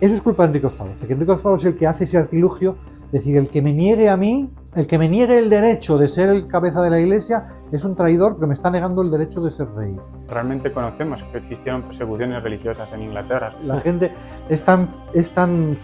Eso es culpa de Enrique VIII, porque Enrique VIII es el que hace ese artilugio, es decir, el que me niegue a mí, el que me niegue el derecho de ser el cabeza de la Iglesia es un traidor porque me está negando el derecho de ser rey. Realmente conocemos que existieron persecuciones religiosas en Inglaterra. La gente es tan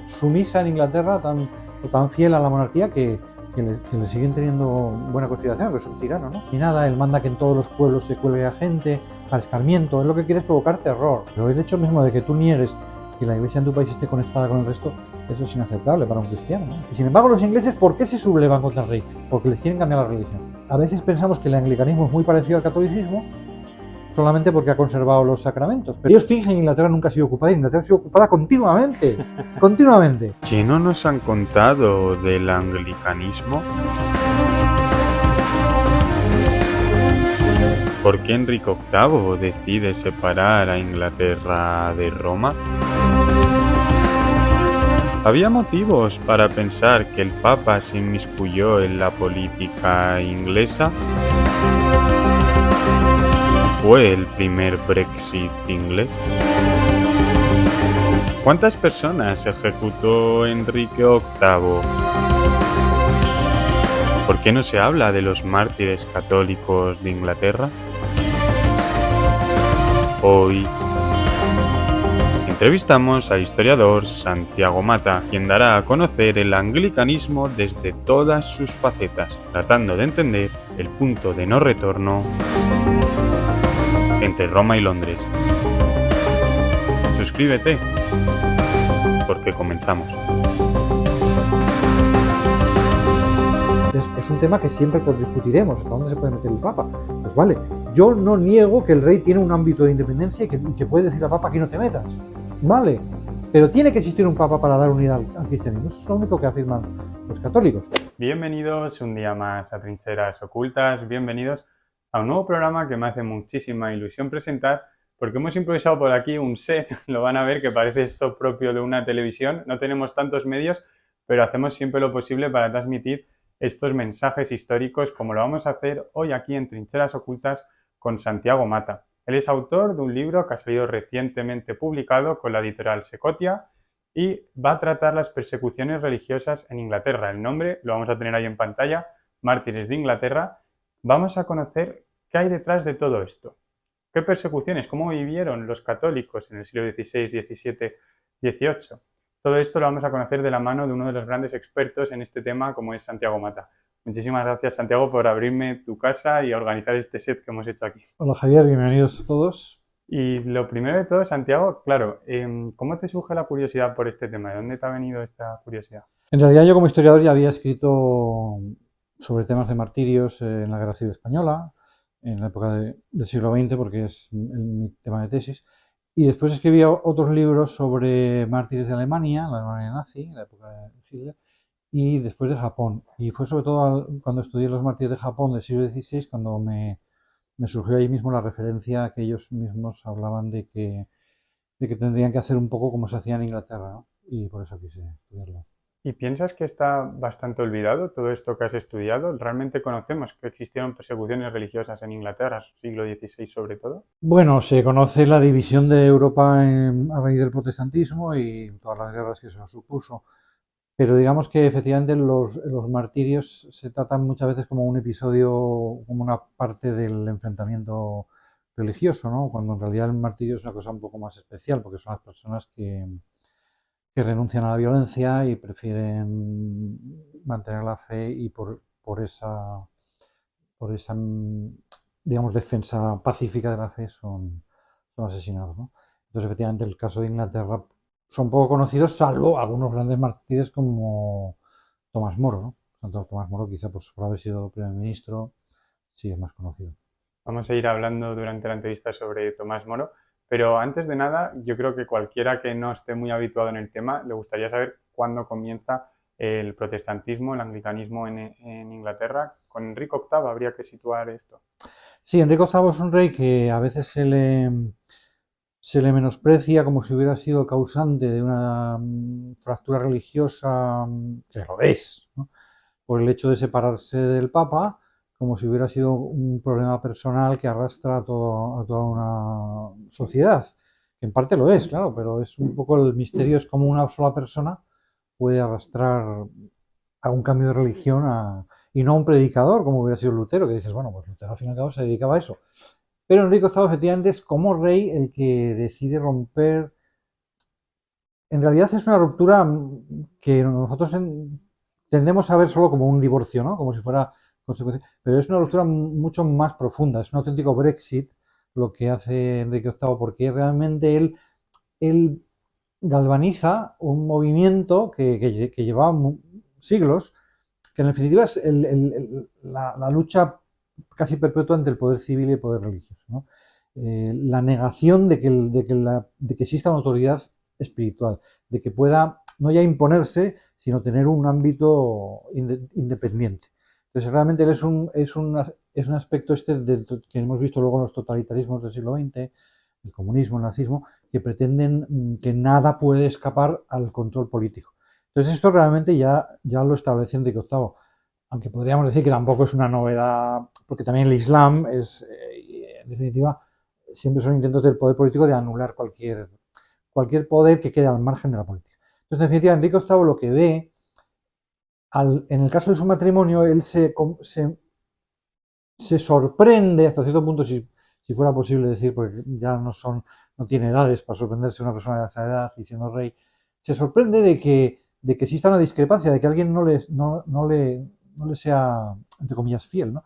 sumisa en Inglaterra, tan fiel a la monarquía que le siguen teniendo buena consideración, que es un tirano, ¿no? Y nada, él manda que en todos los pueblos se cuelgue a gente para escarmiento, él lo que quiere es provocar terror. Pero el hecho mismo de que tú niegues que la iglesia en tu país esté conectada con el resto, eso es inaceptable para un cristiano, ¿no? Y sin embargo los ingleses, ¿por qué se sublevan contra el rey? Porque les quieren cambiar la religión. A veces pensamos que el anglicanismo es muy parecido al catolicismo, solamente porque ha conservado los sacramentos. Pero ellos fingen que Inglaterra nunca ha sido ocupada, Inglaterra ha sido ocupada continuamente, continuamente. ¿Qué no nos han contado del anglicanismo? ¿Por qué Enrique VIII decide separar a Inglaterra de Roma? ¿Había motivos para pensar que el Papa se inmiscuyó en la política inglesa? ¿Fue el primer Brexit inglés? ¿Cuántas personas ejecutó Enrique VIII? ¿Por qué no se habla de los mártires católicos de Inglaterra? Hoy entrevistamos al historiador Santiago Mata, quien dará a conocer el anglicanismo desde todas sus facetas, tratando de entender el punto de no retorno entre Roma y Londres. Suscríbete, porque comenzamos. Es un tema que siempre discutiremos, ¿hasta dónde se puede meter el Papa? Pues vale, yo no niego que el rey tiene un ámbito de independencia y que puede decir al Papa aquí no te metas, vale, pero tiene que existir un Papa para dar unidad al cristianismo, eso es lo único que afirman los católicos. Bienvenidos un día más a Trincheras Ocultas, bienvenidos a un nuevo programa que me hace muchísima ilusión presentar, porque hemos improvisado por aquí un set, lo van a ver que parece esto propio de una televisión, no tenemos tantos medios, pero hacemos siempre lo posible para transmitir estos mensajes históricos como lo vamos a hacer hoy aquí en Trincheras Ocultas con Santiago Mata. Él es autor de un libro que ha salido recientemente publicado con la editorial Secotia y va a tratar las persecuciones religiosas en Inglaterra. El nombre lo vamos a tener ahí en pantalla, Mártires de Inglaterra. Vamos a conocer qué hay detrás de todo esto. ¿Qué persecuciones? ¿Cómo vivieron los católicos en el siglo XVI, XVII, XVIII? Todo esto lo vamos a conocer de la mano de uno de los grandes expertos en este tema, como es Santiago Mata. Muchísimas gracias, Santiago, por abrirme tu casa y organizar este set que hemos hecho aquí. Hola Javier, bienvenidos a todos. Y lo primero de todo, Santiago, claro, ¿cómo te surge la curiosidad por este tema? ¿De dónde te ha venido esta curiosidad? En realidad yo como historiador ya había escrito sobre temas de martirios en la Guerra Civil Española, en la época del siglo XX, porque es mi tema de tesis. Y después escribí otros libros sobre mártires de Alemania, la Alemania nazi, la época de Hitler, y después de Japón. Y fue sobre todo cuando estudié los mártires de Japón del siglo XVI cuando me surgió ahí mismo la referencia que ellos mismos hablaban de que tendrían que hacer un poco como se hacía en Inglaterra, ¿no? Y por eso quise estudiarlo. ¿Y piensas que está bastante olvidado todo esto que has estudiado? ¿Realmente conocemos que existieron persecuciones religiosas en Inglaterra, siglo XVI sobre todo? Bueno, se conoce la división de Europa a raíz del protestantismo y todas las guerras que eso supuso. Pero digamos que efectivamente los martirios se tratan muchas veces como un episodio, como una parte del enfrentamiento religioso, ¿no? Cuando en realidad el martirio es una cosa un poco más especial, porque son las personas que renuncian a la violencia y prefieren mantener la fe y por esa, digamos, defensa pacífica de la fe son asesinados, ¿no? Entonces, efectivamente, el caso de Inglaterra son poco conocidos, salvo algunos grandes mártires como Tomás Moro, ¿no? Santo Tomás Moro, quizá por haber sido primer ministro, sí es más conocido. Vamos a ir hablando durante la entrevista sobre Tomás Moro, pero antes de nada, yo creo que cualquiera que no esté muy habituado en el tema le gustaría saber cuándo comienza el protestantismo, el anglicanismo en Inglaterra. Con Enrique VIII habría que situar esto. Sí, Enrique VIII es un rey que a veces se le menosprecia como si hubiera sido el causante de una fractura religiosa, que lo es, ¿no? Por el hecho de separarse del Papa, como si hubiera sido un problema personal que arrastra a toda una sociedad. En parte lo es, claro, pero es un poco el misterio, es como una sola persona puede arrastrar a un cambio de religión y no a un predicador, como hubiera sido Lutero, que dices, bueno, pues Lutero al fin y al cabo se dedicaba a eso. Pero Enrique VIII efectivamente es como rey el que decide romper. En realidad es una ruptura que nosotros tendemos a ver solo como un divorcio, ¿no? Como si fuera consecuencia. Pero es una ruptura mucho más profunda, es un auténtico Brexit lo que hace Enrique VIII, porque realmente él galvaniza un movimiento que llevaba siglos, que en definitiva es la lucha casi perpetua entre el poder civil y el poder religioso, ¿no? La negación de que exista una autoridad espiritual, de que pueda no ya imponerse, sino tener un ámbito independiente. Entonces, realmente él es un aspecto que hemos visto luego en los totalitarismos del siglo XX, el comunismo, el nazismo, que pretenden que nada puede escapar al control político. Entonces, esto realmente ya lo establece Enrique VIII, aunque podríamos decir que tampoco es una novedad, porque también el Islam es, en definitiva, siempre son intentos del poder político de anular cualquier poder que quede al margen de la política. Entonces, en definitiva, Enrique VIII lo que ve, en el caso de su matrimonio, él se sorprende, hasta cierto punto, si fuera posible decir, porque ya no tiene edades para sorprenderse una persona de esa edad y siendo rey, se sorprende de que exista una discrepancia, de que alguien no le sea, entre comillas, fiel, ¿no?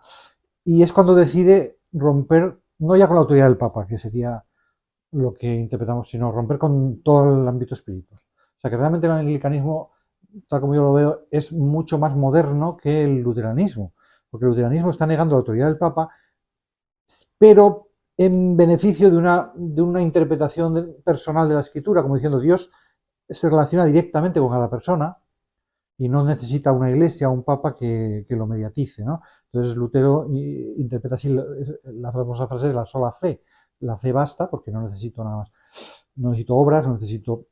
Y es cuando decide romper, no ya con la autoridad del Papa, que sería lo que interpretamos, sino romper con todo el ámbito espiritual. O sea que realmente el anglicanismo, tal como yo lo veo, es mucho más moderno que el luteranismo, porque el luteranismo está negando la autoridad del Papa, pero en beneficio de una interpretación personal de la escritura, como diciendo Dios se relaciona directamente con cada persona y no necesita una iglesia o un papa que lo mediatice, ¿no? Entonces Lutero interpreta así la famosa frase de la sola fe. La fe basta porque no necesito nada más. No necesito obras, no necesito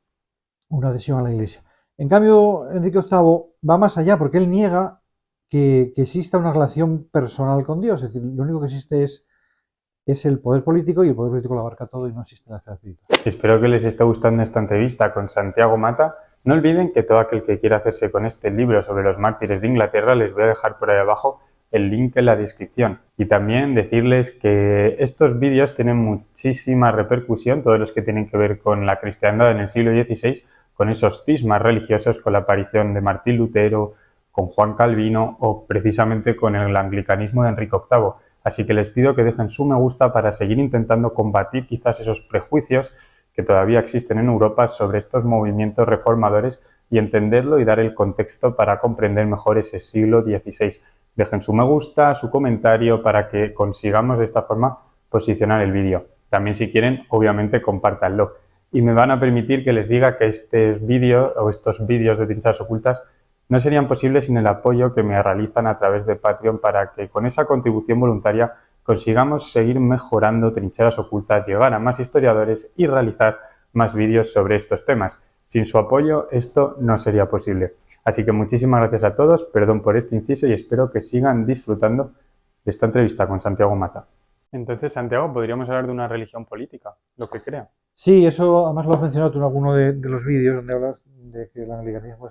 una adhesión a la iglesia. En cambio, Enrique VIII va más allá porque él niega que exista una relación personal con Dios. Es decir, lo único que existe es el poder político y el poder político lo abarca todo y no existe la esfera espiritual. Espero que les esté gustando esta entrevista con Santiago Mata. No olviden que todo aquel que quiera hacerse con este libro sobre los mártires de Inglaterra, les voy a dejar por ahí abajo el link en la descripción. Y también decirles que estos vídeos tienen muchísima repercusión, todos los que tienen que ver con la cristiandad en el siglo XVI, con esos cismas religiosos, con la aparición de Martín Lutero, con Juan Calvino o precisamente con el anglicanismo de Enrique VIII. Así que les pido que dejen su me gusta para seguir intentando combatir quizás esos prejuicios que todavía existen en Europa sobre estos movimientos reformadores y entenderlo y dar el contexto para comprender mejor ese siglo XVI. Dejen su me gusta, su comentario para que consigamos de esta forma posicionar el vídeo. También si quieren, obviamente compártanlo. Y me van a permitir que les diga que estos vídeos de Trincheras Ocultas no serían posibles sin el apoyo que me realizan a través de Patreon para que con esa contribución voluntaria consigamos seguir mejorando Trincheras Ocultas, llegar a más historiadores y realizar más vídeos sobre estos temas. Sin su apoyo esto no sería posible. Así que muchísimas gracias a todos, perdón por este inciso y espero que sigan disfrutando de esta entrevista con Santiago Mata. Entonces, Santiago, podríamos hablar de una religión política, lo que crea. Sí, eso además lo has mencionado tú en alguno de los vídeos donde hablas de que el anglicanismo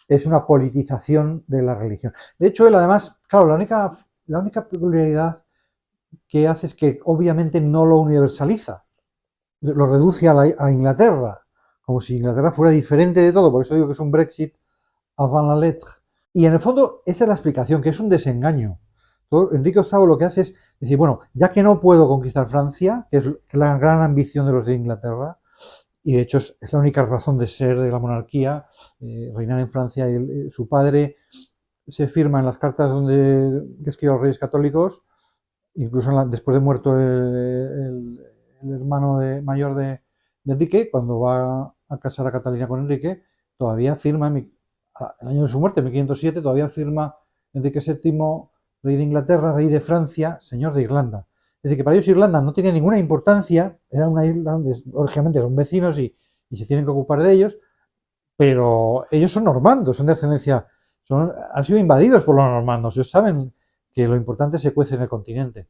es una politización de la religión. De hecho, él además, claro, la única peculiaridad que hace es que obviamente no lo universaliza, lo reduce a Inglaterra, como si Inglaterra fuera diferente de todo, por eso digo que es un Brexit avant la lettre. Y en el fondo esa es la explicación, que es un desengaño. Enrique VIII lo que hace es decir, bueno, ya que no puedo conquistar Francia, que es la gran ambición de los de Inglaterra, y de hecho es la única razón de ser de la monarquía, reinar en Francia, y su padre se firma en las cartas que escribe a los reyes católicos, incluso después de muerto el hermano mayor de Enrique, cuando va a casar a Catalina con Enrique, todavía firma, el año de su muerte, 1507, todavía firma Enrique VII, rey de Inglaterra, rey de Francia, señor de Irlanda. Es decir, que para ellos Irlanda no tenía ninguna importancia, era una isla donde, lógicamente, son vecinos y se tienen que ocupar de ellos, pero ellos son normandos, son de ascendencia, han sido invadidos por los normandos, ellos saben que lo importante se cuece en el continente.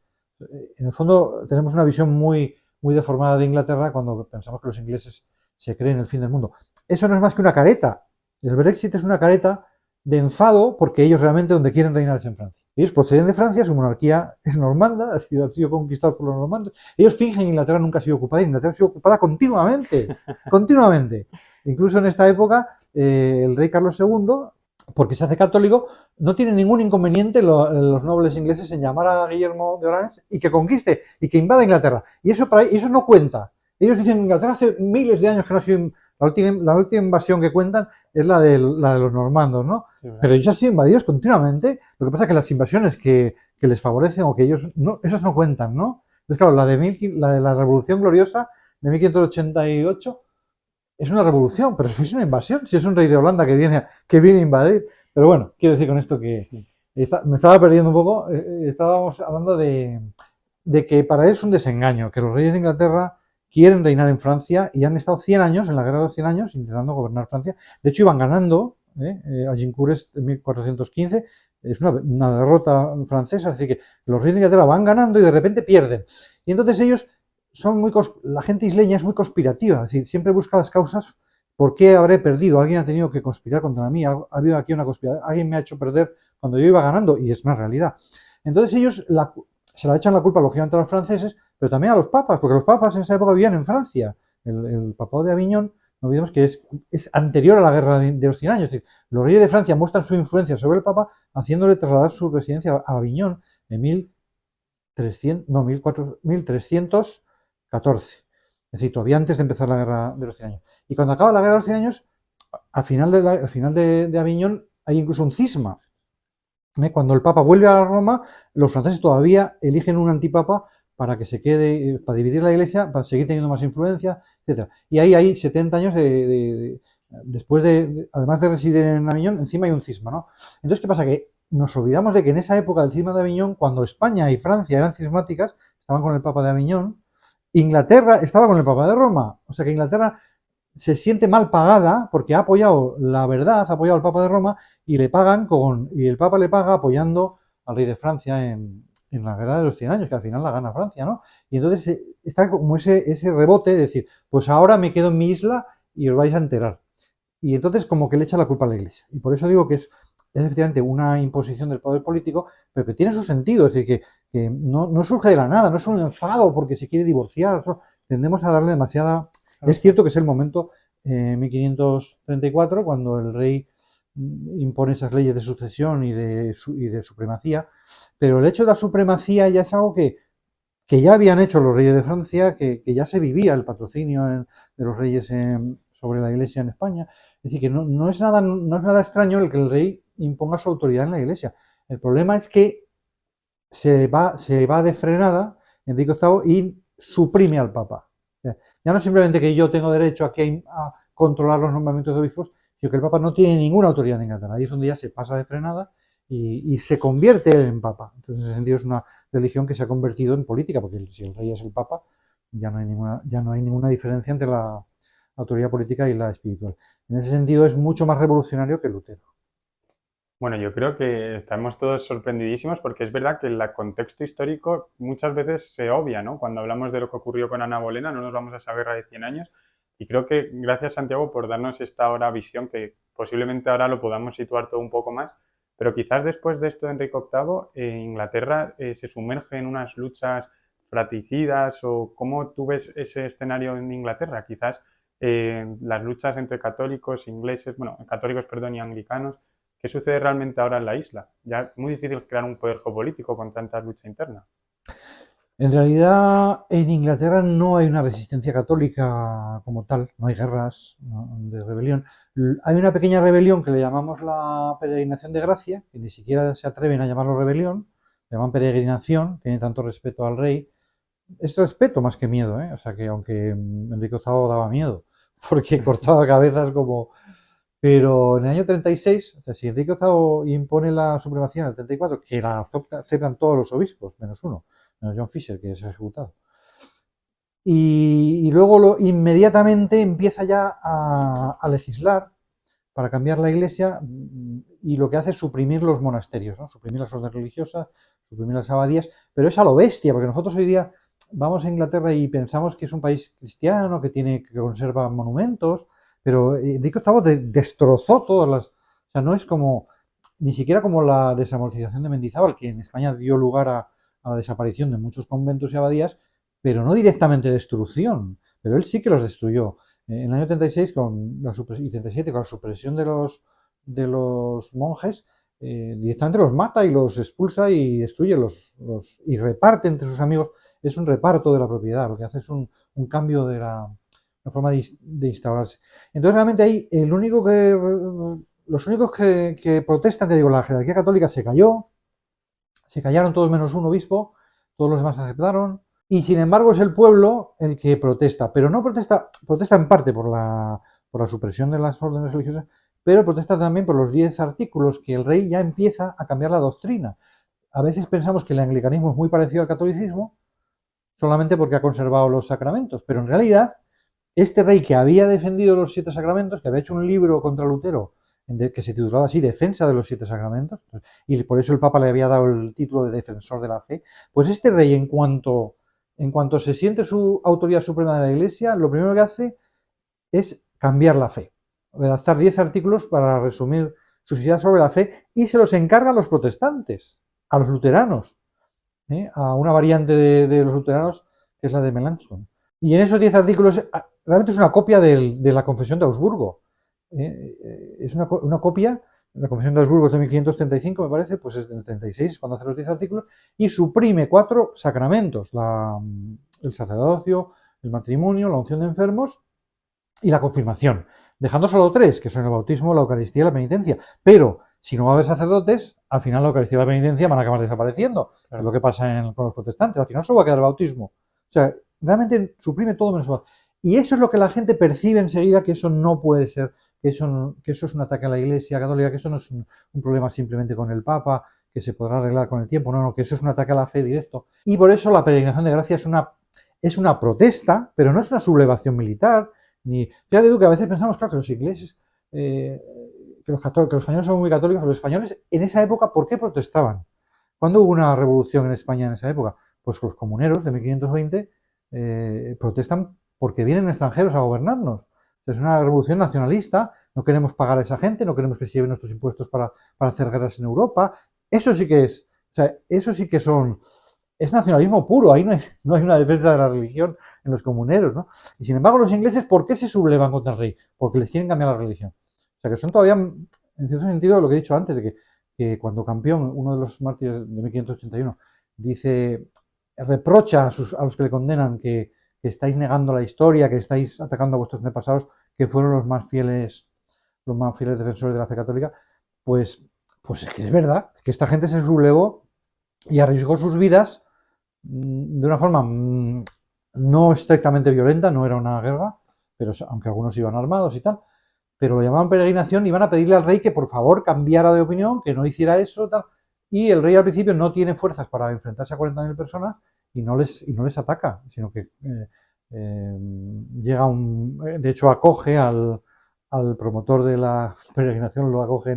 En el fondo tenemos una visión muy, muy deformada de Inglaterra cuando pensamos que los ingleses se creen el fin del mundo. Eso no es más que una careta. El Brexit es una careta de enfado porque ellos realmente donde quieren reinar es en Francia. Ellos proceden de Francia, su monarquía es normanda, ha sido conquistada por los normandos. Ellos fingen que Inglaterra nunca ha sido ocupada, Inglaterra ha sido ocupada continuamente, continuamente. Incluso en esta época, el rey Carlos II, porque se hace católico, no tiene ningún inconveniente los nobles ingleses en llamar a Guillermo de Orange y que conquiste y que invada Inglaterra. Y eso, eso no cuenta. Ellos dicen que Inglaterra hace miles de años que no ha sido... La última invasión que cuentan es la de los normandos, ¿no? Sí, pero ellos han sido invadidos continuamente. Lo que pasa es que las invasiones que les favorecen o que ellos... no, esas no cuentan, ¿no? Entonces, claro, la de la Revolución Gloriosa de 1588 es una revolución, pero si es una invasión, si es un rey de Holanda que viene a invadir. Pero bueno, quiero decir con esto que me estaba perdiendo un poco. Estábamos hablando de que para él es un desengaño, que los reyes de Inglaterra quieren reinar en Francia y han estado 100 años, en la guerra de los 100 años, intentando gobernar Francia. De hecho, iban ganando a Agincourt en 1415. Es una derrota francesa, así que los reyes de Inglaterra van ganando y de repente pierden. Y entonces ellos son la gente isleña es muy conspirativa, es decir, siempre busca las causas. ¿Por qué habré perdido? Alguien ha tenido que conspirar contra mí, ha habido aquí una conspiración, alguien me ha hecho perder cuando yo iba ganando, y es una realidad. Entonces ellos se la echan la culpa, lógicamente, a los franceses, pero también a los papas, porque los papas en esa época vivían en Francia. El papado de Aviñón, no olvidemos que es anterior a la guerra de los 100 años. Es decir, los reyes de Francia muestran su influencia sobre el papa, haciéndole trasladar su residencia a Aviñón en 1314. Es decir, todavía antes de empezar la guerra de los 100 años. Y cuando acaba la guerra de los 100 años, al final de Aviñón hay incluso un cisma. Cuando el Papa vuelve a Roma, los franceses todavía eligen un antipapa para que se quede, para dividir la Iglesia, para seguir teniendo más influencia, etc. Y ahí hay 70 años después además de residir en Aviñón, encima hay un cisma, ¿no? Entonces, ¿qué pasa? Que nos olvidamos de que en esa época del cisma de Aviñón, cuando España y Francia eran cismáticas, estaban con el Papa de Aviñón, Inglaterra estaba con el Papa de Roma. O sea que Inglaterra se siente mal pagada porque ha apoyado la verdad, ha apoyado al Papa de Roma y el Papa le paga apoyando al rey de Francia en la guerra de los 100 años, que al final la gana Francia, ¿no? Y entonces está como ese rebote de decir, pues ahora me quedo en mi isla y os vais a enterar. Y entonces como que le echa la culpa a la Iglesia. Y por eso digo que es efectivamente una imposición del poder político, pero que tiene su sentido, es decir, que no surge de la nada, no es un enfado porque se quiere divorciar, tendemos a darle demasiada... Es cierto que es el momento, 1534, cuando el rey impone esas leyes de sucesión y de supremacía, pero el hecho de la supremacía ya es algo que ya habían hecho los reyes de Francia, que ya se vivía el patrocinio de los reyes sobre la Iglesia en España. Es decir, que no es nada extraño el que el rey imponga su autoridad en la Iglesia. El problema es que se va de frenada Enrique VIII y suprime al Papa. O sea, ya no es simplemente que yo tengo derecho a controlar los nombramientos de obispos, sino que el Papa no tiene ninguna autoridad en Inglaterra. Ahí es donde ya se pasa de frenada y se convierte él en Papa. Entonces, en ese sentido, es una religión que se ha convertido en política, porque si el rey es el Papa, ya no hay ninguna diferencia entre la autoridad política y la espiritual. En ese sentido, es mucho más revolucionario que Lutero. Bueno, yo creo que estamos todos sorprendidísimos porque es verdad que el contexto histórico muchas veces se obvia, ¿no? Cuando hablamos de lo que ocurrió con Ana Bolena, no nos vamos a esa guerra de 100 años. Y creo que gracias, Santiago, por darnos esta ahora visión que posiblemente ahora lo podamos situar todo un poco más. Pero quizás después de esto de Enrique VIII, Inglaterra se sumerge en unas luchas fratricidas, o ¿cómo tú ves ese escenario en Inglaterra? Quizás las luchas entre católicos, ingleses, católicos, perdón, y anglicanos. ¿Qué sucede realmente ahora en la isla? Ya es muy difícil crear un poder geopolítico con tanta lucha interna. En realidad, en Inglaterra no hay una resistencia católica como tal, no hay guerras de rebelión. Hay una pequeña rebelión que le llamamos la peregrinación de Gracia, que ni siquiera se atreven a llamarlo rebelión, le llaman peregrinación, tiene tanto respeto al rey. Es respeto más que miedo, ¿eh? O sea que aunque Enrique VIII daba miedo, porque cortaba cabezas como... Pero en el año 36, o sea, si Enrique VIII impone la supremacía en el 34, que la aceptan todos los obispos, menos uno, menos John Fisher, que es ejecutado. Y luego inmediatamente empieza ya a legislar para cambiar la iglesia, y lo que hace es suprimir los monasterios, ¿no? Suprimir las órdenes religiosas, suprimir las abadías, pero es a lo bestia, porque nosotros hoy día vamos a Inglaterra y pensamos que es un país cristiano, que conserva monumentos, pero Enrique VIII destrozó todas las... O sea, no es como, ni siquiera como la desamortización de Mendizábal, que en España dio lugar a la desaparición de muchos conventos y abadías, pero no directamente destrucción, pero él sí que los destruyó. En el año 36 y 37, con la supresión de los monjes, directamente los mata y los expulsa y destruye y reparte entre sus amigos. Es un reparto de la propiedad, lo que hace es un cambio de la forma de instaurarse. Entonces realmente ahí los únicos que protestan, te digo, la jerarquía católica se callaron todos menos un obispo, todos los demás aceptaron, y sin embargo es el pueblo el que protesta, pero no protesta en parte por la supresión de las órdenes religiosas, pero protesta también por los 10 artículos que el rey ya empieza a cambiar la doctrina. A veces pensamos que el anglicanismo es muy parecido al catolicismo, solamente porque ha conservado los sacramentos, pero en realidad este rey que había defendido los 7 sacramentos, que había hecho un libro contra Lutero que se titulaba así Defensa de los 7 sacramentos, y por eso el Papa le había dado el título de defensor de la fe, pues este rey en cuanto se siente su autoridad suprema de la Iglesia, lo primero que hace es cambiar la fe, redactar 10 artículos para resumir sus ideas sobre la fe y se los encarga a los protestantes, a los luteranos, a una variante de los luteranos que es la de Melanchthon. Y en esos 10 artículos realmente es una copia de la Confesión de Augsburgo. Es una copia, la Confesión de Augsburgo es de 1535, me parece, pues es del 36 cuando hace los 10 artículos, y suprime 4 sacramentos, el sacerdocio, el matrimonio, la unción de enfermos y la confirmación, dejando solo 3, que son el bautismo, la Eucaristía y la penitencia. Pero si no va a haber sacerdotes, al final la Eucaristía y la penitencia van a acabar desapareciendo, claro. Es lo que pasa con los protestantes, al final solo va a quedar el bautismo. O sea, realmente suprime todo menos el bautismo. Y eso es lo que la gente percibe enseguida, que eso no puede ser, que eso es un ataque a la Iglesia católica, que eso no es un problema simplemente con el Papa, que se podrá arreglar con el tiempo, no, que eso es un ataque a la fe directo. Y por eso la peregrinación de gracia es una protesta, pero no es una sublevación militar. Fíjate tú que a veces pensamos, claro, que los ingleses, que los españoles son muy católicos, los españoles en esa época, ¿por qué protestaban? ¿Cuándo hubo una revolución en España en esa época? Pues los comuneros de 1520 protestan porque vienen extranjeros a gobernarnos. Es una revolución nacionalista, no queremos pagar a esa gente, no queremos que se lleven nuestros impuestos para hacer guerras en Europa. Eso sí que es, o sea, eso sí que es nacionalismo puro, ahí no hay una defensa de la religión en los comuneros, ¿no? Y sin embargo los ingleses, ¿por qué se sublevan contra el rey? Porque les quieren cambiar la religión. O sea que son todavía, en cierto sentido, lo que he dicho antes, de que cuando Campión, uno de los mártires de 1581, reprocha a los que le condenan que estáis negando la historia, que estáis atacando a vuestros antepasados, que fueron los más fieles defensores de la fe católica, pues es que es verdad, que esta gente se sublevó y arriesgó sus vidas de una forma no estrictamente violenta, no era una guerra, pero aunque algunos iban armados y tal, pero lo llamaban peregrinación y iban a pedirle al rey que por favor cambiara de opinión, que no hiciera eso, tal, y el rey al principio no tiene fuerzas para enfrentarse a 40.000 personas y no les ataca, sino que llega de hecho acoge al promotor de la peregrinación, lo acoge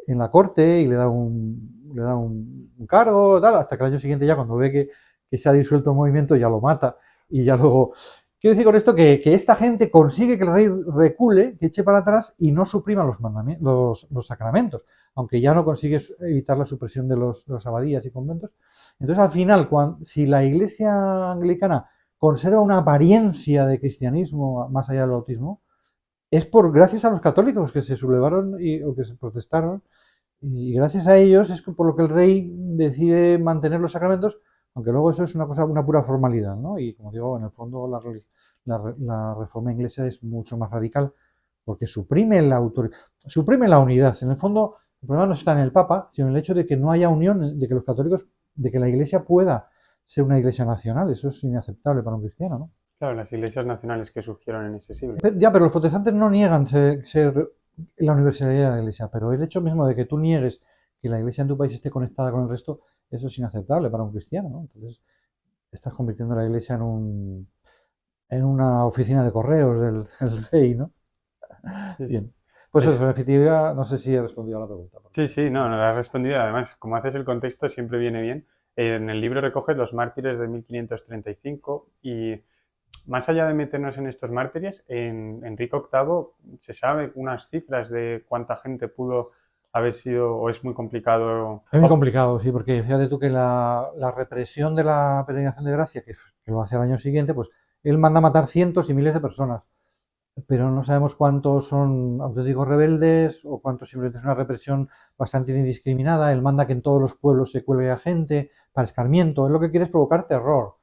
en la corte y le da un cargo, tal, hasta que el año siguiente ya cuando ve que se ha disuelto el movimiento ya lo mata y ya luego... Quiero decir con esto que esta gente consigue que el rey recule, que eche para atrás y no suprima los sacramentos, aunque ya no consigue evitar la supresión de las abadías y conventos. Entonces al final, si la Iglesia anglicana conserva una apariencia de cristianismo más allá del bautismo, es gracias a los católicos que se sublevaron o que se protestaron, y gracias a ellos es por lo que el rey decide mantener los sacramentos, aunque luego eso es una pura formalidad, ¿no? Y como digo, en el fondo la reforma inglesa es mucho más radical porque suprime la unidad. En el fondo, el problema no está en el Papa, sino en el hecho de que no haya unión, de que los católicos, de que la Iglesia pueda ser una iglesia nacional. Eso es inaceptable para un cristiano, ¿no? Claro, las iglesias nacionales que surgieron en ese siglo. Pero los protestantes no niegan ser la universalidad de la Iglesia, pero el hecho mismo de que tú niegues que la Iglesia en tu país esté conectada con el resto, eso es inaceptable para un cristiano, ¿no? Entonces, estás convirtiendo la Iglesia en una oficina de correos del rey, ¿no? Sí. Bien. Pues eso, en definitiva, no sé si he respondido a la pregunta. Sí, no has respondido. Además, como haces el contexto, siempre viene bien En el libro recoges los mártires de 1535 y más allá de meternos en estos mártires, en Enrique VIII se sabe unas cifras de cuánta gente pudo haber sido, o es muy complicado. Es muy complicado, sí, porque fíjate tú que la represión de la peregrinación de Gracia, que lo hace al año siguiente, pues él manda a matar cientos y miles de personas, pero no sabemos cuántos son auténticos rebeldes o cuántos simplemente es una represión bastante indiscriminada. Él manda que en todos los pueblos se cuelgue a gente para escarmiento, es lo que quiere es provocar terror.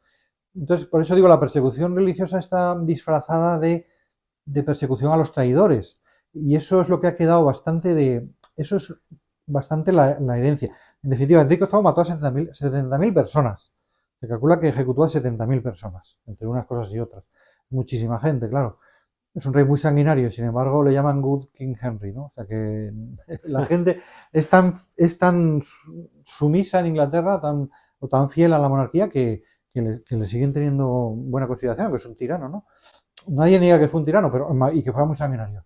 Entonces, por eso digo, la persecución religiosa está disfrazada de persecución a los traidores. Y eso es lo que ha quedado eso es bastante la herencia. En definitiva, Enrique VIII mató a 70.000 personas. Se calcula que ejecutó a 70.000 personas, entre unas cosas y otras. Muchísima gente, claro. Es un rey muy sanguinario y sin embargo le llaman Good King Henry, ¿no? O sea que la gente es tan sumisa en Inglaterra, o tan fiel a la monarquía que le siguen teniendo buena consideración, que es un tirano, ¿no? Nadie niega que fue un tirano y que fue muy sanguinario,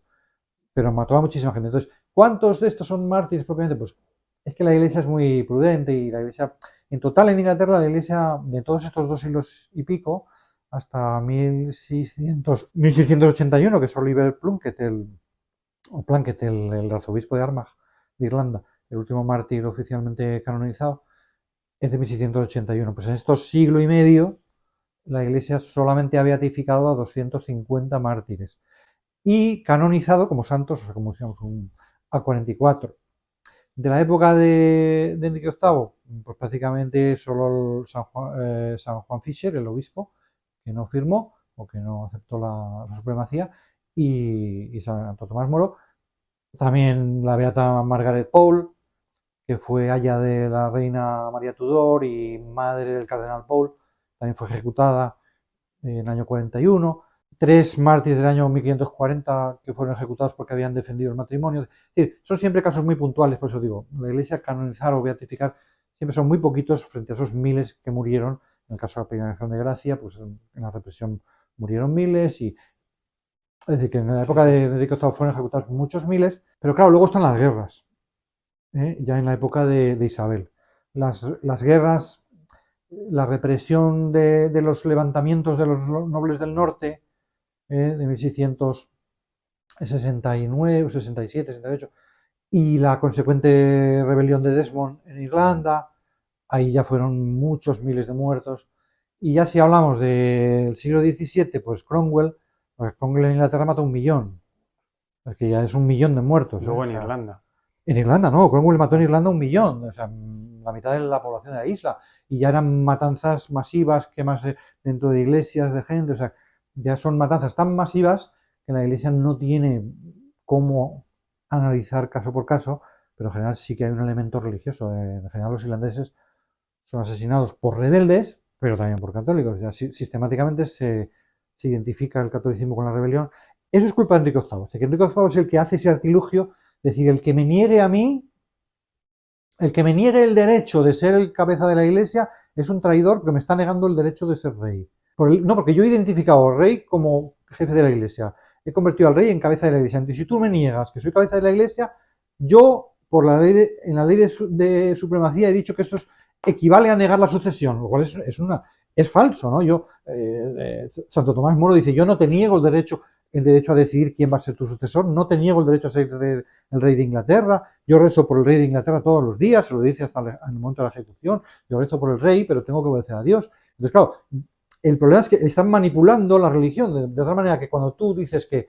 pero mató a muchísima gente. Entonces, ¿cuántos de estos son mártires propiamente? Pues es que la iglesia es muy prudente y la iglesia, en total en Inglaterra, la iglesia de todos estos 2 siglos y pico, hasta 1681, que es Oliver Plunkett, el arzobispo de Armagh, de Irlanda, el último mártir oficialmente canonizado, es de 1681. Pues en estos siglo y medio, la iglesia solamente ha beatificado a 250 mártires y canonizado como santos, o sea, como decíamos, a 44. De la época de Enrique VIII, pues prácticamente solo San Juan Fisher, el obispo, que no firmó o que no aceptó la supremacía, y Santo Tomás Moro. También la beata Margaret Pole, que fue aya de la reina María Tudor y madre del cardenal Pole, también fue ejecutada en el año 41. 3 mártires del año 1540 que fueron ejecutados porque habían defendido el matrimonio. Es decir, son siempre casos muy puntuales, por eso digo, la iglesia canonizar o beatificar siempre son muy poquitos frente a esos miles que murieron. En el caso de la peregrinación de Gracia, pues en la represión murieron miles y es decir, que en la época de Enrique VIII fueron ejecutados muchos miles, pero claro, luego están las guerras, ya en la época de Isabel. Las guerras, la represión de los levantamientos de los nobles del norte, de 1669, 67, 68, y la consecuente rebelión de Desmond en Irlanda, ahí ya fueron muchos miles de muertos. Y ya si hablamos del siglo XVII, pues Cromwell en Inglaterra mató 1.000.000, que ya es 1.000.000 de muertos. Luego O en sea, Irlanda. en Irlanda no, Cromwell mató en Irlanda 1.000.000, o sea, la mitad de la población de la isla, y ya eran matanzas masivas, quemas dentro de iglesias de gente, o sea, ya son matanzas tan masivas que la iglesia no tiene cómo analizar caso por caso, pero en general sí que hay un elemento religioso. En general los irlandeses son asesinados por rebeldes, pero también por católicos. Ya sistemáticamente se identifica el catolicismo con la rebelión. Eso es culpa de Enrique VIII. Que Enrique VIII es el que hace ese artilugio, es decir, el que me niegue a mí, el que me niegue el derecho de ser el cabeza de la iglesia, es un traidor porque me está negando el derecho de ser rey. No, porque yo he identificado al rey como jefe de la iglesia. He convertido al rey en cabeza de la iglesia. Entonces, si tú me niegas que soy cabeza de la iglesia, yo, en la ley de supremacía, he dicho que esto equivale a negar la sucesión, lo cual es falso, ¿no? Santo Tomás Moro dice, yo no te niego el derecho a decidir quién va a ser tu sucesor, no te niego el derecho a ser el rey de Inglaterra, yo rezo por el rey de Inglaterra todos los días, se lo dice hasta el momento de la ejecución, yo rezo por el rey, pero tengo que obedecer a Dios. Entonces, claro, el problema es que están manipulando la religión, de otra manera que cuando tú dices que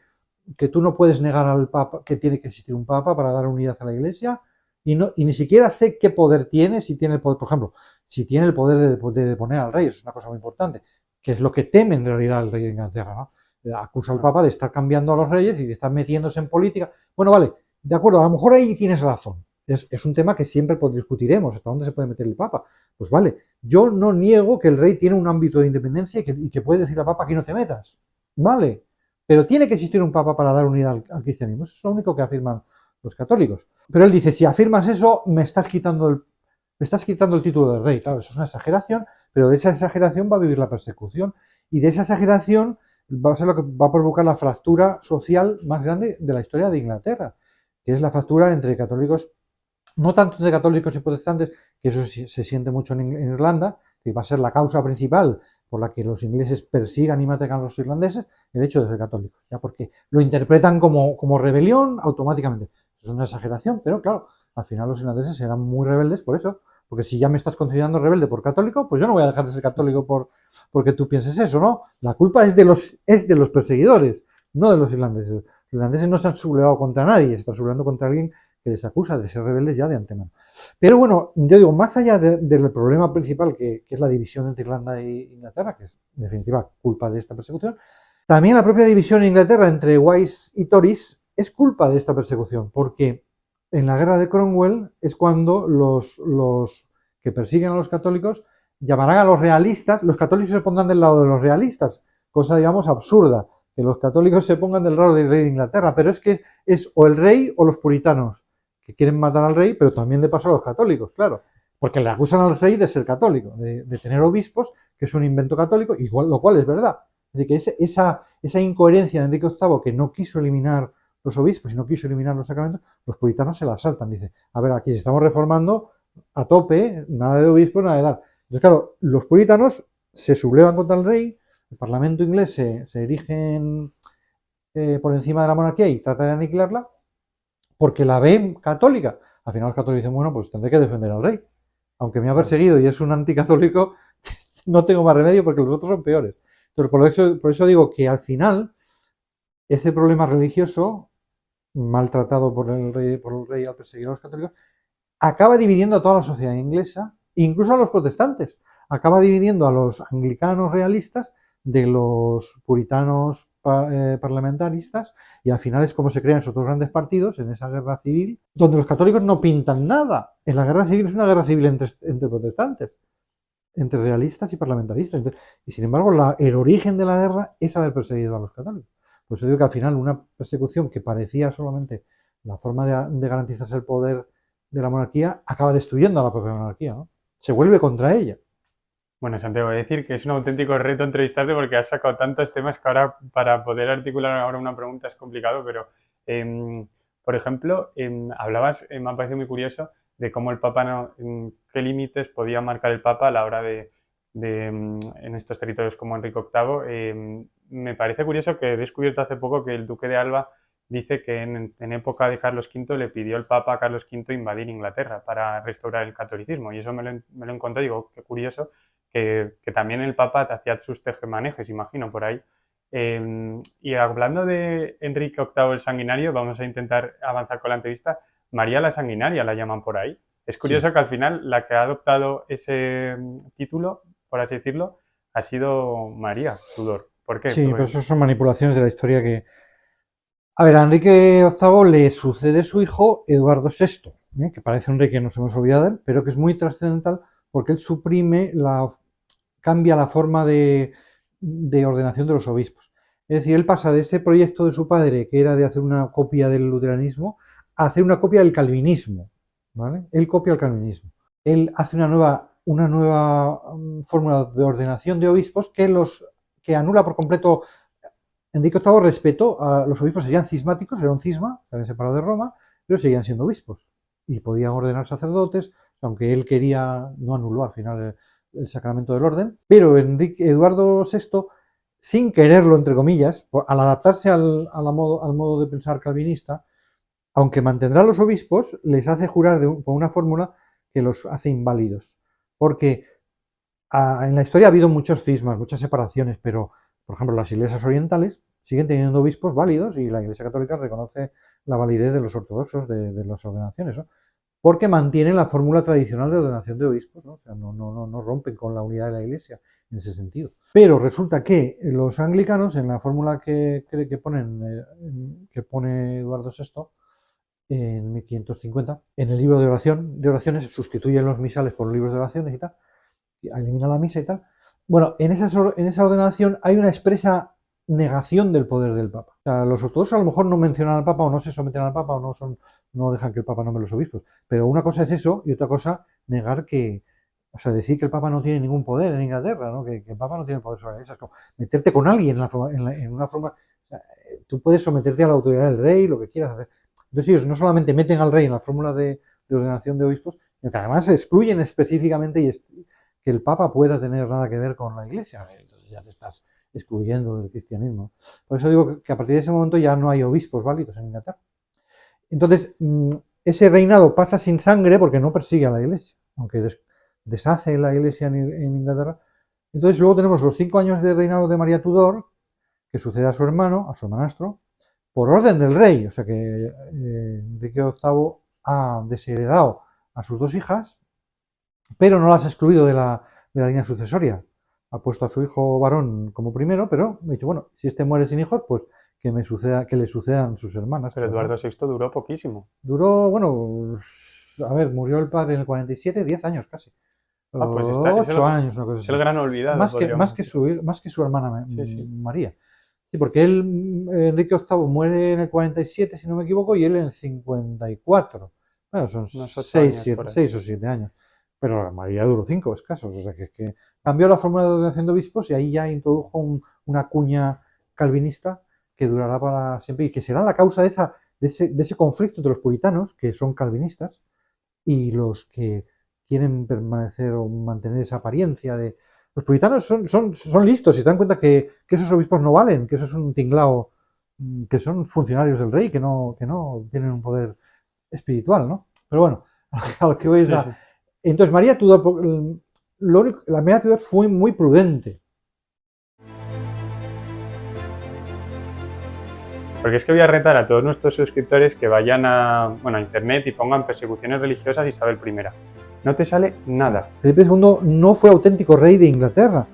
tú no puedes negar al Papa, que tiene que existir un Papa para dar unidad a la Iglesia, y ni siquiera sé qué poder tiene, si tiene el poder, por ejemplo, si tiene el poder de deponer al rey, eso es una cosa muy importante, que es lo que teme en realidad el rey de Inglaterra, ¿no? Acusa al Papa de estar cambiando a los reyes y de estar metiéndose en política. Bueno, vale, de acuerdo, a lo mejor ahí tienes razón. Es un tema que siempre discutiremos, hasta dónde se puede meter el Papa. Pues vale, yo no niego que el rey tiene un ámbito de independencia y que puede decir al Papa que no te metas. Vale, pero tiene que existir un Papa para dar unidad al cristianismo. Eso es lo único que afirman los católicos. Pero él dice, si afirmas eso, me estás quitando el título de rey. Claro, eso es una exageración, pero de esa exageración va a vivir la persecución. Y de esa exageración va a ser lo que va a provocar la fractura social más grande de la historia de Inglaterra, que es la fractura entre católicos no tanto entre católicos y protestantes, que eso se siente mucho en Irlanda, que va a ser la causa principal por la que los ingleses persigan y maten a los irlandeses, el hecho de ser católicos, ya porque lo interpretan como rebelión automáticamente. Es una exageración, pero claro, al final los irlandeses eran muy rebeldes por eso, porque si ya me estás considerando rebelde por católico, pues yo no voy a dejar de ser católico porque tú pienses eso, ¿no? La culpa es de los perseguidores, no de los irlandeses. Los irlandeses no se han sublevado contra nadie, se están sublevando contra alguien que les acusa de ser rebeldes ya de antemano. Pero bueno, yo digo, más allá del problema principal, que es la división entre Irlanda e Inglaterra, que es en definitiva culpa de esta persecución, también la propia división en Inglaterra entre Whigs y Tories es culpa de esta persecución, porque en la guerra de Cromwell es cuando los que persiguen a los católicos llamarán a los realistas, los católicos se pondrán del lado de los realistas, cosa digamos absurda, que los católicos se pongan del lado del rey de Inglaterra, pero es que es o el rey o los puritanos, que quieren matar al rey, pero también de paso a los católicos, claro, porque le acusan al rey de ser católico, de tener obispos, que es un invento católico, igual, lo cual es verdad. Es decir, que esa incoherencia de Enrique VIII, que no quiso eliminar los obispos y no quiso eliminar los sacramentos, los puritanos se la saltan. Dice, a ver, aquí estamos reformando a tope, nada de obispos, nada de dar. Entonces, claro, los puritanos se sublevan contra el rey, el parlamento inglés se erigen por encima de la monarquía y trata de aniquilarla, porque la ven católica. Al final los católicos dicen, bueno, pues tendré que defender al rey. Aunque me ha perseguido y es un anticatólico, no tengo más remedio porque los otros son peores. Entonces, por eso digo que al final ese problema religioso, maltratado por el rey al perseguir a los católicos, acaba dividiendo a toda la sociedad inglesa, incluso a los protestantes. Acaba dividiendo a los anglicanos realistas de los puritanos parlamentaristas, y al final es como se crean esos dos grandes partidos en esa guerra civil, donde los católicos no pintan nada. En la guerra civil es una guerra civil entre protestantes, entre realistas y parlamentaristas. Y sin embargo, el origen de la guerra es haber perseguido a los católicos. Por eso digo que al final una persecución que parecía solamente la forma de garantizarse el poder de la monarquía acaba destruyendo a la propia monarquía, ¿no? Se vuelve contra ella. Bueno, Santiago, voy a decir que es un auténtico reto entrevistarte porque has sacado tantos temas que ahora para poder articular ahora una pregunta es complicado, pero por ejemplo, hablabas, me ha parecido muy curioso, de cómo el Papa, qué límites podía marcar el Papa a la hora en estos territorios como Enrique VIII. Me parece curioso que he descubierto hace poco que el duque de Alba dice que en época de Carlos V le pidió el Papa a Carlos V invadir Inglaterra para restaurar el catolicismo, y eso me lo encontré, digo, qué curioso, que también el Papa hacía sus tejemanejes, imagino, por ahí. Y hablando de Enrique VIII el Sanguinario, vamos a intentar avanzar con la entrevista. María la Sanguinaria la llaman por ahí. Es curioso, sí, que al final la que ha adoptado ese título, por así decirlo, ha sido María Tudor. ¿Por qué? Sí, pero eso son manipulaciones de la historia que... A ver, a Enrique VIII le sucede su hijo Eduardo VI, que parece un rey que nos hemos olvidado de él, pero que es muy trascendental porque él cambia la forma de ordenación de los obispos. Es decir, él pasa de ese proyecto de su padre, que era de hacer una copia del luteranismo, a hacer una copia del calvinismo, ¿vale? Él copia el calvinismo. Él hace una nueva fórmula de ordenación de obispos que anula por completo. Enrique VIII respetó a los obispos, serían cismáticos, era un cisma, se habían separado de Roma, pero seguían siendo obispos y podían ordenar sacerdotes, aunque él quería, no anuló al final el sacramento del orden, pero Eduardo VI, sin quererlo, entre comillas, al adaptarse al modo de pensar calvinista, aunque mantendrá a los obispos, les hace jurar con una fórmula que los hace inválidos, porque en la historia ha habido muchos cismas, muchas separaciones, pero, por ejemplo, las iglesias orientales siguen teniendo obispos válidos y la Iglesia Católica reconoce la validez de los ortodoxos de las ordenaciones, ¿no? Porque mantienen la fórmula tradicional de ordenación de obispos, ¿no? O sea, no rompen con la unidad de la Iglesia en ese sentido. Pero resulta que los anglicanos, en la fórmula que pone Eduardo VI, en 1550, en el libro de oraciones, sustituyen los misales por los libros de oraciones y tal, elimina la misa y tal. Bueno, en esa ordenación hay una expresa negación del poder del Papa. O sea, los ortodoxos a lo mejor no mencionan al Papa o no se someten al Papa o no dejan que el Papa nombre los obispos. Pero una cosa es eso y otra cosa negar decir que el Papa no tiene ningún poder en Inglaterra, ¿no? Que el Papa no tiene poder sobre la Iglesia. Es como meterte con alguien en una forma... O sea, tú puedes someterte a la autoridad del rey, lo que quieras hacer. Entonces ellos no solamente meten al rey en la fórmula de de ordenación de obispos, sino que además excluyen específicamente que el Papa pueda tener nada que ver con la Iglesia. Entonces ya te estás excluyendo del cristianismo. Por eso digo que a partir de ese momento ya no hay obispos válidos en Inglaterra. Entonces, ese reinado pasa sin sangre porque no persigue a la Iglesia, aunque deshace la Iglesia en Inglaterra. Entonces luego tenemos los 5 años de reinado de María Tudor, que sucede a su hermano, a su hermanastro, por orden del rey. O sea que Enrique VIII ha desheredado a sus 2 hijas, pero no las ha excluido de la línea sucesoria. Ha puesto a su hijo varón como primero, pero me ha dicho, bueno, si este muere sin hijos, pues que le sucedan sus hermanas. Pero Eduardo VI duró poquísimo. Duró, bueno, a ver, murió el padre en el 47, 10 años casi. Pues 8 años, una cosa es así. el gran olvidado. Más que su hermana Sí. María. Sí, porque Enrique VIII muere en el 47, si no me equivoco, y él en el 54. Bueno, son Unos 8 6 años por ahí. o 7 años. Pero María duró 5 escasos. O sea que es que cambió la fórmula de ordenación de obispos y ahí ya introdujo una cuña calvinista que durará para siempre y que será la causa de ese conflicto entre los puritanos, que son calvinistas, y los que quieren permanecer o mantener esa apariencia de... Los puritanos son listos y se dan cuenta que esos obispos no valen, que eso es un tinglao, que son funcionarios del rey, que no tienen un poder espiritual, ¿no? Pero bueno, a lo que voy es Sí. Entonces María Tudor, la María Tudor fue muy prudente. Porque es que voy a retar a todos nuestros suscriptores que vayan a internet y pongan persecuciones religiosas Isabel I. No te sale nada. Felipe II no fue auténtico rey de Inglaterra.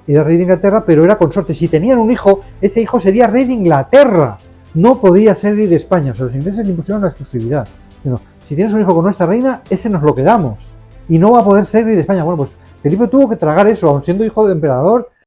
Era rey de Inglaterra, pero era consorte. Si tenían un hijo, ese hijo sería rey de Inglaterra. No podía ser rey de España. O sea, los ingleses le impusieron la exclusividad. Bueno, si tienes un hijo con nuestra reina, ese nos lo quedamos. Y no va a poder ser rey de España. Bueno, pues Felipe tuvo que tragar eso, aun siendo hijo de emperador